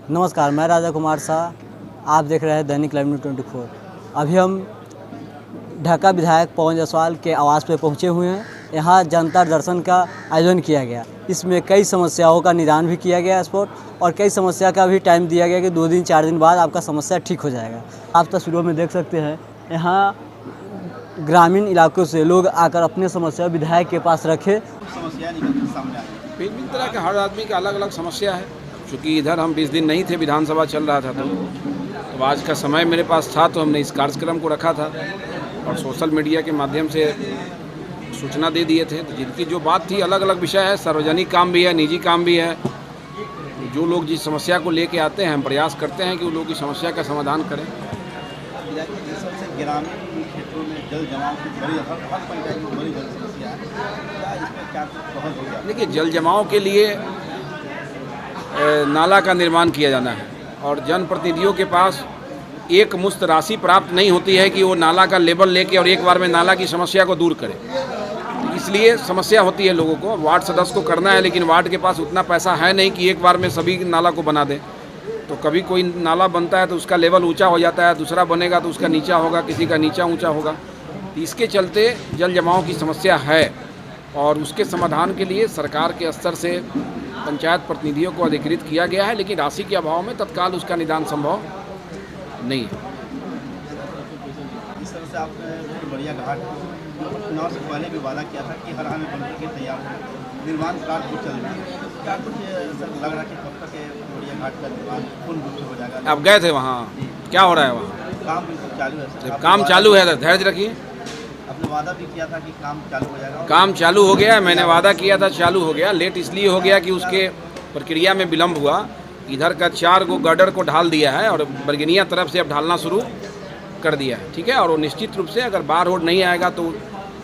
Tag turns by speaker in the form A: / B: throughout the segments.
A: नमस्कार, मैं राजा कुमार शाह। आप देख रहे हैं दैनिक लाइव न्यूज़ 24। अभी हम ढाका विधायक पवन जायसवाल के आवास पर पहुंचे हुए हैं। यहाँ जनता दर्शन का आयोजन किया गया। इसमें कई समस्याओं का निदान भी किया गया स्पॉट, और कई समस्या का भी टाइम दिया गया कि 2 दिन 4 दिन बाद आपका समस्या ठीक हो जाएगा। आप तस्वीरों में देख सकते हैं, यहाँ ग्रामीण इलाकों से लोग आकर अपने समस्या विधायक के पास रखे।
B: समस्या निकल सामने आ रही है।
C: विभिन्न तरह के हर आदमी का अलग अलग समस्या है। चूँकि इधर हम 20 दिन नहीं थे, विधानसभा चल रहा था, तो आज का समय मेरे पास था, तो हमने इस कार्यक्रम को रखा था और सोशल मीडिया के माध्यम से सूचना दे दिए थे। तो जिनकी जो बात थी, अलग अलग विषय है, सार्वजनिक काम भी है, निजी काम भी है। जो लोग जिस समस्या को लेके आते हैं, हम प्रयास करते हैं कि वो लोग की समस्या का समाधान करें।
B: सबसे ग्रामीण क्षेत्रों में जल जमाव की बड़ी हर पंचायत में बड़ी जल समस्या है। क्या इसमें क्या पहल हो गया?
C: देखिए, जल जमाव के लिए नाला का निर्माण किया जाना है और जनप्रतिनिधियों के पास एक मुश्त राशि प्राप्त नहीं होती है कि वो नाला का लेवल लेके और एक बार में नाला की समस्या को दूर करे। इसलिए समस्या होती है लोगों को। वार्ड सदस्य को करना है, लेकिन वार्ड के पास उतना पैसा है नहीं कि एक बार में सभी नाला को बना दे। तो कभी कोई नाला बनता है तो उसका लेवल ऊंचा हो जाता है, दूसरा बनेगा तो उसका नीचा होगा, किसी का नीचा ऊंचा होगा। इसके चलते जल जमाव की समस्या है और उसके समाधान के लिए सरकार के स्तर से पंचायत प्रतिनिधियों को अधिकृत किया गया है, लेकिन राशि के अभाव में तत्काल उसका निदान संभव नहीं है।
B: इस तरह से आपने बढ़िया घाट चुनाव से पहले भी वादा किया था कि हर हाल में बन करके तैयार हो, निर्माण कार्य चल रहा है। क्या कुछ लग रहा है कि कब तक बढ़िया घाट का निर्माण पूर्ण रूप से हो जाएगा?
C: आप गए थे वहाँ, क्या हो रहा है वहाँ?
B: काम बिल्कुल चालू है सर।
C: जब काम चालू है तो धैर्य रखिए।
B: आपने वादा भी किया था कि काम चालू हो जाएगा।
C: काम चालू हो गया, मैंने वादा किया था, चालू हो गया। लेट इसलिए हो गया कि उसके प्रक्रिया में विलम्ब हुआ। इधर का 4 गो गर्डर को ढाल दिया है और बरगनिया तरफ से अब ढालना शुरू कर दिया है, ठीक है। और वो निश्चित रूप से अगर बार रोड नहीं आएगा तो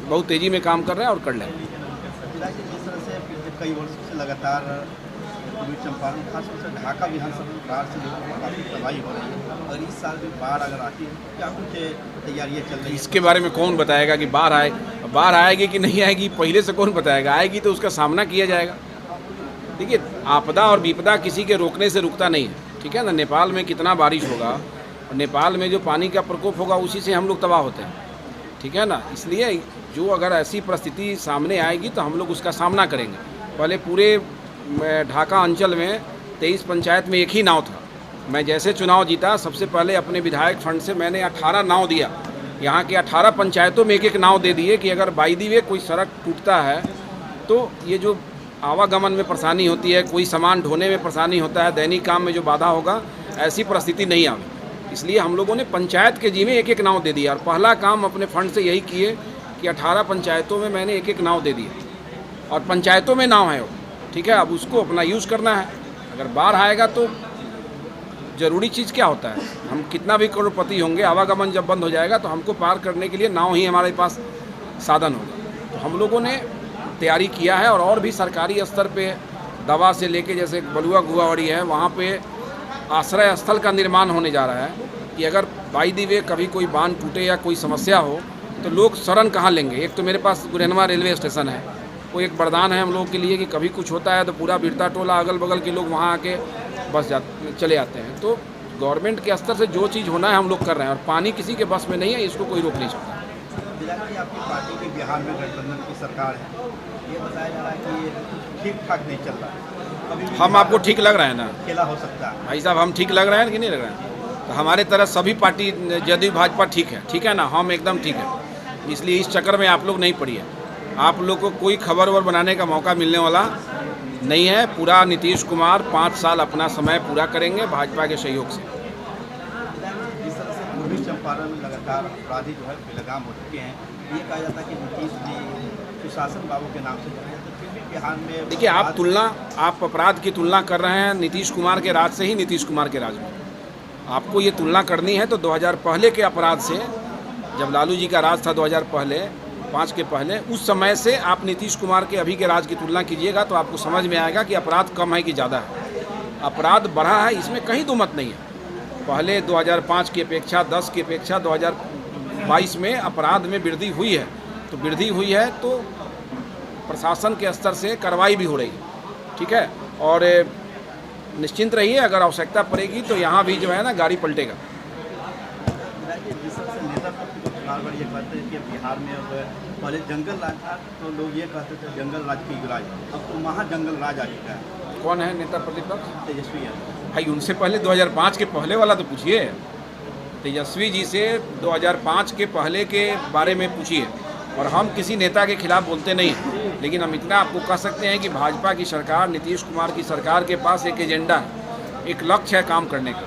C: बहुत तेज़ी में काम कर रहे हैं और कर लेंगे।
B: जिस तरह से पिछले कई वर्षों से लगातार पूर्वी चंपारण, खासतौर से ढाका विधानसभा बाढ़ से लोगों को काफ़ी तबाही हो रही है, और इस साल भी बाढ़ अगर आती है, क्या कुछ तैयारियाँ चल रही है?
C: इसके बारे में कौन बताएगा कि बाढ़ आए? बाढ़ आएगी कि नहीं आएगी पहले से कौन बताएगा? आएगी तो उसका सामना किया जाएगा। देखिए, आपदा और विपदा किसी के रोकने से रुकता नहीं है, ठीक है ना। नेपाल में कितना बारिश होगा और नेपाल में जो पानी का प्रकोप होगा उसी से हम लोग तबाह होते हैं, ठीक है ना। इसलिए जो अगर ऐसी परिस्थिति सामने आएगी तो हम लोग उसका सामना करेंगे। पहले पूरे ढाका अंचल में 23 पंचायत में एक ही नाव था। मैं जैसे चुनाव जीता, सबसे पहले अपने विधायक फंड से मैंने 18 नाव दिया। यहाँ के 18 पंचायतों में एक एक नाव दे दिए कि अगर बाई दी वे कोई सड़क टूटता है तो ये जो आवागमन में परेशानी होती है, कोई सामान ढोने में परेशानी होता है, दैनिक काम में जो बाधा होगा, ऐसी परिस्थिति नहीं आवे। इसलिए हम लोगों ने पंचायत के जी में एक एक नाव दे दिया और पहला काम अपने फंड से यही किए कि 18 पंचायतों में मैंने एक एक नाव दे दिए और पंचायतों में नाव है वो, ठीक है। अब उसको अपना यूज़ करना है। अगर बाढ़ आएगा तो ज़रूरी चीज़ क्या होता है, हम कितना भी करोड़पति होंगे, आवागमन जब बंद हो जाएगा तो हमको पार करने के लिए नाव ही हमारे पास साधन होगा। तो हम लोगों ने तैयारी किया है और भी सरकारी स्तर पे दवा से लेके, जैसे बलुआ गुआवाड़ी है, वहाँ पे आश्रय स्थल का निर्माण होने जा रहा है कि अगर बाई दी वे कभी कोई बांध टूटे या कोई समस्या हो तो लोग शरण कहाँ लेंगे। एक तो मेरे पास गुरहनवा रेलवे स्टेशन है, वो एक वरदान है हम लोग के लिए कि कभी कुछ होता है तो पूरा बिरता टोला अगल बगल के लोग वहाँ आके बस चले आते हैं। तो गवर्नमेंट के स्तर से जो चीज़ होना है हम लोग कर रहे हैं और पानी किसी के बस में नहीं है, इसको कोई रोक नहीं सकता।
B: आपकी पार्टी की बिहार में गठबंधन की सरकार है, ये बताया जा रहा है कि ठीक ठाक नहीं चल रहा है।
C: हम आपको ठीक लग रहा है ना
B: खेला हो सकता है
C: भाई साहब? हम ठीक लग रहे हैं कि नहीं लग रहे हैं? तो हमारे तरह सभी पार्टी, जदयू भाजपा ठीक है, ठीक है ना, हम एकदम ठीक है। इसलिए इस चक्कर में आप लोग नहीं पड़िए। आप लोग को कोई खबर वबर बनाने का मौका मिलने वाला नहीं है। पूरा नीतीश कुमार 5 साल अपना समय पूरा करेंगे भाजपा के सहयोग से।
B: जिस तरह से पूर्वी चंपारण में लगातार अपराधी जो है बेलगाम हो चुके हैं, ये कहा जाता है कि नीतीश जी सुशासन बाबू के नाम से जो है, तो फिर भी बिहार में
C: देखिए, आप अपराध की तुलना कर रहे हैं नीतीश कुमार के राज से ही नीतीश कुमार के राज में। आपको ये तुलना करनी है तो 2000 पहले के अपराध से, जब लालू जी का राज था 2005 के पहले, उस समय से आप नीतीश कुमार के अभी के राज की तुलना कीजिएगा तो आपको समझ में आएगा कि अपराध कम है कि ज़्यादा है। अपराध बढ़ा है, इसमें कहीं दो मत नहीं है। पहले 2005 की अपेक्षा, 10 की अपेक्षा 2022 में अपराध में वृद्धि हुई है। तो वृद्धि हुई है तो प्रशासन के स्तर से कार्रवाई भी हो रही है, ठीक है। और निश्चिंत रहिए, अगर आवश्यकता पड़ेगी तो यहाँ भी जो है ना गाड़ी पलटेगा।
B: जिस तरह से नेता प्रतिपक्ष बार बार ये कहते हैं कि बिहार में अब पहले जंगल राज था, तो लोग ये कहते थे जंगल राज की युवराज, अब तो वहाँ जंगल राज आ चुका है।
C: कौन है नेता प्रतिपक्ष?
B: तेजस्वी यादव।
C: भाई उनसे पहले 2005 के पहले वाला तो पूछिए, तेजस्वी जी से 2005 के पहले के बारे में पूछिए। और हम किसी नेता के खिलाफ बोलते नहीं हैं, लेकिन हम इतना आपको कह सकते हैं कि भाजपा की सरकार, नीतीश कुमार की सरकार के पास एक एजेंडा है, एक लक्ष्य है काम करने का,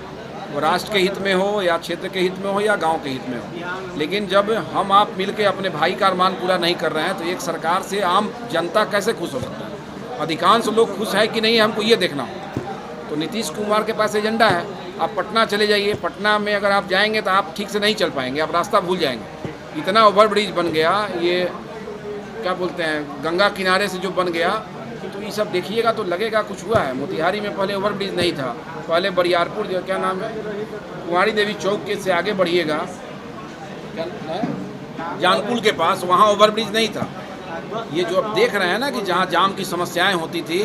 C: वो राष्ट्र के हित में हो या क्षेत्र के हित में हो या गांव के हित में हो। लेकिन जब हम आप मिलके अपने भाई का अरमान पूरा नहीं कर रहे हैं तो एक सरकार से आम जनता कैसे खुश हो सकता है? अधिकांश लोग खुश है कि नहीं, हमको ये देखना हो। तो नीतीश कुमार के पास एजेंडा है। आप पटना चले जाइए, पटना में अगर आप जाएंगे तो आप ठीक से नहीं चल पाएंगे, आप रास्ता भूल जाएंगे। इतना ओवरब्रिज बन गया, ये क्या बोलते हैं, गंगा किनारे से जो बन गया, तो ये सब देखिएगा तो लगेगा कुछ हुआ है। मोतिहारी में पहले ओवरब्रिज नहीं था, पहले बरियारपुर जो क्या नाम है, कुंवारी देवी चौक के से आगे बढ़िएगा, क्या है, जानपुल के पास, वहाँ ओवरब्रिज नहीं था। ये जो अब देख रहे हैं ना कि जहाँ जाम की समस्याएं होती थी,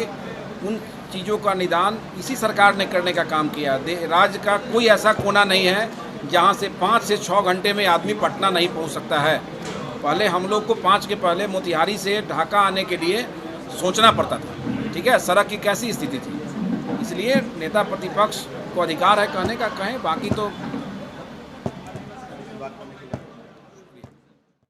C: उन चीज़ों का निदान इसी सरकार ने करने का काम किया। राज्य का कोई ऐसा कोना नहीं है जहाँ से 5 से 6 घंटे में आदमी पटना नहीं पहुँच सकता है। पहले हम लोग को 5 के पहले मोतिहारी से ढाका आने के लिए सोचना पड़ता था, ठीक है, सड़क की कैसी स्थिति थी। इसलिए नेता प्रतिपक्ष को अधिकार है कहने का, कहें, बाकी तो